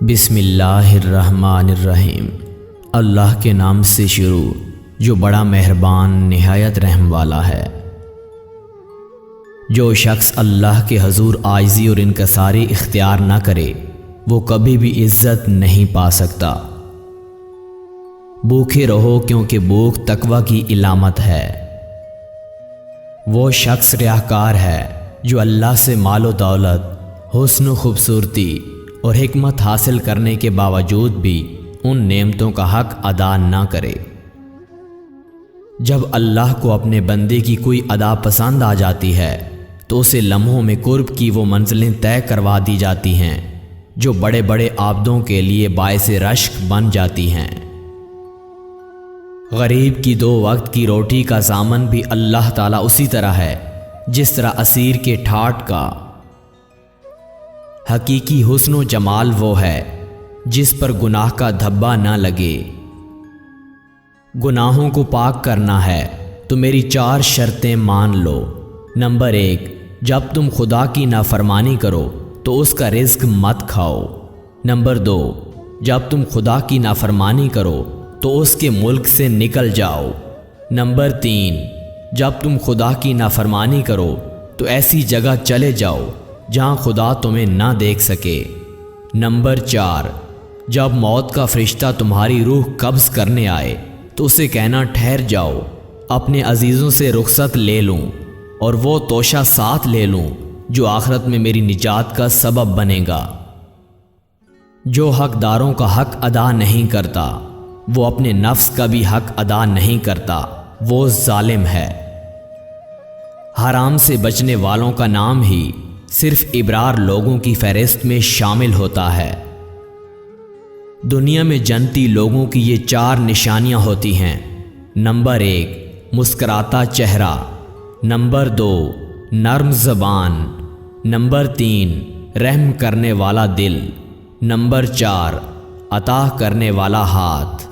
بسم اللہ الرحمن الرحیم۔ اللہ کے نام سے شروع جو بڑا مہربان نہایت رحم والا ہے۔ جو شخص اللہ کے حضور عاجزی اور انکساری اختیار نہ کرے وہ کبھی بھی عزت نہیں پا سکتا۔ بھوکے رہو کیونکہ بھوک تقوی کی علامت ہے۔ وہ شخص ریاکار ہے جو اللہ سے مال و دولت، حسن و خوبصورتی اور حکمت حاصل کرنے کے باوجود بھی ان نعمتوں کا حق ادا نہ کرے۔ جب اللہ کو اپنے بندے کی کوئی ادا پسند آ جاتی ہے تو اسے لمحوں میں قرب کی وہ منزلیں طے کروا دی جاتی ہیں جو بڑے بڑے عابدوں کے لیے باعث رشک بن جاتی ہیں۔ غریب کی 2 وقت کی روٹی کا ضامن بھی اللہ تعالیٰ اسی طرح ہے جس طرح اسیر کے ٹھاٹھ کا۔ حقیقی حسن و جمال وہ ہے جس پر گناہ کا دھبا نہ لگے۔ گناہوں کو پاک کرنا ہے تو میری 4 شرطیں مان لو۔ نمبر 1، جب تم خدا کی نافرمانی کرو تو اس کا رزق مت کھاؤ۔ نمبر 2، جب تم خدا کی نافرمانی کرو تو اس کے ملک سے نکل جاؤ۔ نمبر 3، جب تم خدا کی نافرمانی کرو تو ایسی جگہ چلے جاؤ جہاں خدا تمہیں نہ دیکھ سکے۔ نمبر 4، جب موت کا فرشتہ تمہاری روح قبض کرنے آئے تو اسے کہنا ٹھہر جاؤ، اپنے عزیزوں سے رخصت لے لوں اور وہ توشہ ساتھ لے لوں جو آخرت میں میری نجات کا سبب بنے گا۔ جو حقداروں کا حق ادا نہیں کرتا وہ اپنے نفس کا بھی حق ادا نہیں کرتا، وہ ظالم ہے۔ حرام سے بچنے والوں کا نام ہی صرف ابرار لوگوں کی فہرست میں شامل ہوتا ہے۔ دنیا میں جنتی لوگوں کی یہ 4 نشانیاں ہوتی ہیں۔ نمبر 1، مسکراتا چہرہ۔ نمبر 2، نرم زبان۔ نمبر 3، رحم کرنے والا دل۔ نمبر 4، عطا کرنے والا ہاتھ۔